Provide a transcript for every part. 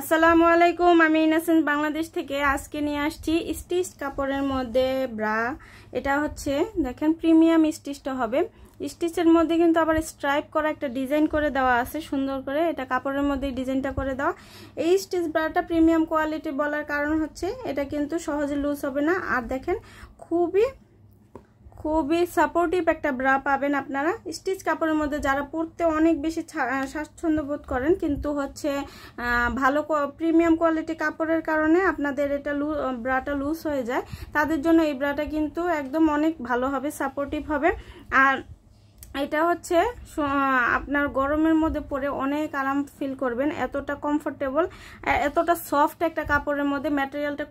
আসসালামু আলাইকুম, আমি ইনাসেন বাংলাদেশ থেকে আজকে নিয়ে আসছি স্টিচ কাপড়ের মধ্যে ব্রা। এটা হচ্ছে দেখেন প্রিমিয়াম স্টিচটা হবে। স্টিচের মধ্যে কিন্তু আবার স্ট্রাইপ করা একটা ডিজাইন করে দেওয়া আছে সুন্দর করে, এটা কাপড়ের মধ্যে ডিজাইনটা করে দেওয়া। এই স্টিচ ব্রাটা প্রিমিয়াম কোয়ালিটি বলার কারণ হচ্ছে এটা কিন্তু সহজে লুজ হবে না, আর দেখেন খুবই সাপোর্টিভ একটা ব্রা পাবেন আপনারা। স্টিচ কাপড়ের মধ্যে যারা পরতে অনেক বেশি স্বাচ্ছন্দ্য বোধ করেন কিন্তু হচ্ছে ভালো প্রিমিয়াম কোয়ালিটি কাপড়ের কারণে আপনাদের এটা ব্রাটা লুজ হয়ে যায়, তাদের জন্য এই ব্রাটা কিন্তু একদম অনেক ভালো হবে, সাপোর্টিভ হবে। আর এটা হচ্ছে আপনার গরমের মধ্যে পরে অনেক আরাম ফিল করবেন, এতটা কমফোর্টেবল, এতটা সফট একটা কাপড়ের মধ্যে ম্যাটেরিয়ালটা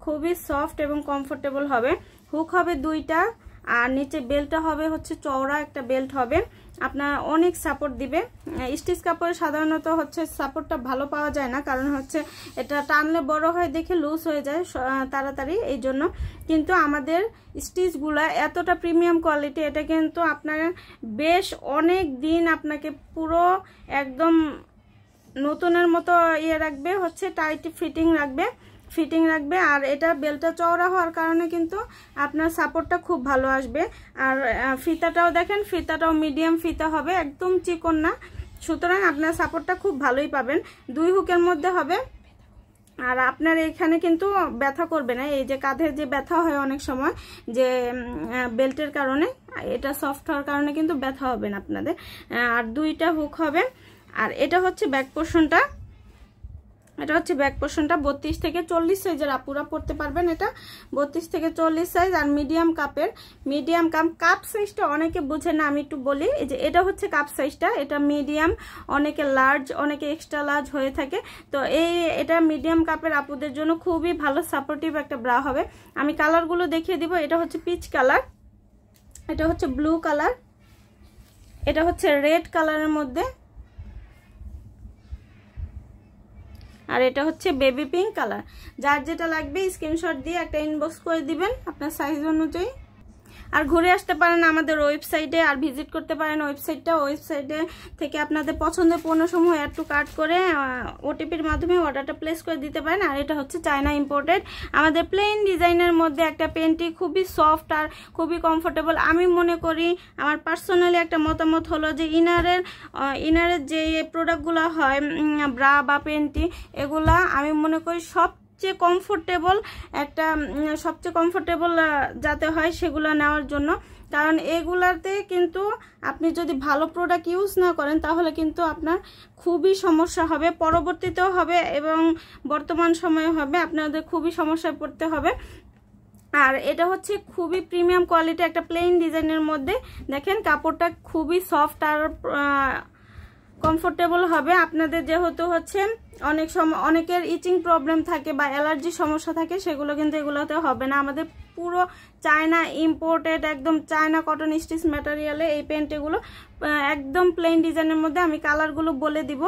খুবই সফট এবং কমফোর্টেবল হবে। হুক হবে দুইটা, আর নিচে বেল্টটা হবে হচ্ছে চওড়া একটা বেল্ট হবে, আপনার অনেক সাপোর্ট দিবে। স্টিচ কাপড়ে সাধারণত হচ্ছে সাপোর্টটা ভালো পাওয়া যায় না, কারণ হচ্ছে এটা টানলে বড় হয় দেখে লুজ হয়ে যায় তাড়াতাড়ি, এই জন্য। কিন্তু আমাদের স্টিচগুলা এতটা প্রিমিয়াম কোয়ালিটি, এটা কিন্তু আপনার বেশ অনেক দিন আপনাকে পুরো একদম নতুনের মতো রাখবে, হচ্ছে টাইট ফিটিং রাখবে। আর এটা বেলটা চওড়া হওয়ার কারণে কিন্তু আপনার সাপোর্টটা খুব ভালো আসবে। আর ফিতাটাও দেখেন, ফিতাটাও মিডিয়াম ফিতা হবে, একদম চিকন না, সুতরাং আপনার সাপোর্টটা খুব ভালোই পাবেন। দুই হুকের মধ্যে হবে। আর আপনার এখানে কিন্তু ব্যথা করবে না, এই যে কাঁধে যে ব্যথা হয় অনেক সময় যে বেল্টের কারণে, এটা সফট হওয়ার কারণে কিন্তু ব্যথা হবে না আপনাদের। আর দুইটা হুক হবে। আর এটা হচ্ছে ব্যাক পোর্শনটা, 32 থেকে 40 সাইজের আপুরা পড়তে পারবেন। এটা 32 থেকে 40 সাইজ। আর মিডিয়াম কাপ সাইজটা অনেকে বুঝে না, আমি একটু বলি। এই যে এটা হচ্ছে কাপ সাইজটা, এটা মিডিয়াম, অনেকে লার্জ, অনেকে এক্সট্রা লার্জ হয়ে থাকে। তো এটা মিডিয়াম কাপের আপুদের জন্য খুবই ভালো সাপোর্টিভ একটা ব্রা হবে। আমি কালারগুলো দেখিয়ে দিব। এটা হচ্ছে পিচ কালার, এটা হচ্ছে ব্লু কালার, এটা হচ্ছে রেড কালারের মধ্যে, আর এটা হচ্ছে বেবি পিঙ্ক কালার। যার যেটা লাগবে স্ক্রিনশট দিয়ে একটা ইনবক্স করে দিবেন আপনার সাইজ অনুযায়ী। আর ঘুরে আসতে পারেন আমাদের ওয়েবসাইটে, আর ভিজিট করতে পারেন ওয়েবসাইটে থেকে আপনাদের পছন্দের পণ্যসমূহ অ্যাড টু কার্ট করে ওটিপির মাধ্যমে অর্ডারটা প্লেস করে দিতে পারেন। আর এটা হচ্ছে চায়না ইম্পোর্টেড আমাদের প্লেন ডিজাইনের মধ্যে একটা পেন্টি, খুবই সফট আর খুবই কমফোর্টেবল। আমি মনে করি, আমার পার্সোনালি একটা মতামত হলো যে ইনারের যে প্রোডাক্টগুলো হয় ব্রা বা পেন্টি, এগুলা আমি মনে করি সবচেয়ে কমফোর্টেবল যাতে হয় সেগুলো নেওয়ার জন্য। কারণ এগুলাতে কিন্তু আপনি যদি ভালো প্রোডাক্ট ইউজ না করেন তাহলে কিন্তু আপনার খুবই সমস্যা হবে, পরবর্তীতেও হবে এবং বর্তমান সময়ে হবে, আপনাদের খুবই সমস্যায় পড়তে হবে। আর এটা হচ্ছে খুবই প্রিমিয়াম কোয়ালিটি একটা প্লেন ডিজাইনের মধ্যে। দেখেন কাপড়টা খুবই সফট আর কমফোর্টেবল হবে আপনাদের। যেহেতু হচ্ছে অনেক সময় অনেকের ইচিং প্রবলেম থাকে বা অ্যালার্জি সমস্যা থাকে, সেগুলো কিন্তু এগুলোতে হবে না। আমাদের পুরো চায়না ইম্পোর্টেড, একদম চায়না কটন স্টিচ ম্যাটেরিয়ালে এই পেন্টিগুলো একদম প্লেন ডিজাইনের মধ্যে। আমি কালারগুলো বলে দিব।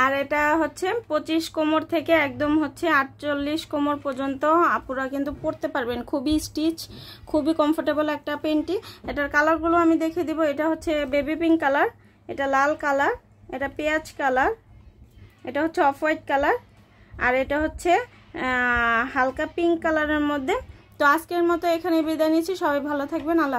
আর এটা হচ্ছে 25 কোমর থেকে একদম হচ্ছে 48 কোমর পর্যন্ত আপুরা কিন্তু পরতে পারবেন। খুবই কমফোর্টেবল একটা পেন্টি। এটার কালারগুলো আমি দেখে দিব। এটা হচ্ছে বেবি পিঙ্ক কালার, এটা লাল কালার, এটা পেঁয়াজ কালার, এটা হচ্ছে অফ হোয়াইট কালার, আর এটা হচ্ছে হালকা পিঙ্ক কালারের মধ্যে। তো আজকের মতো এখানে বিদায় নিচ্ছি, সবাই ভালো থাকবেন। আল্লাহ।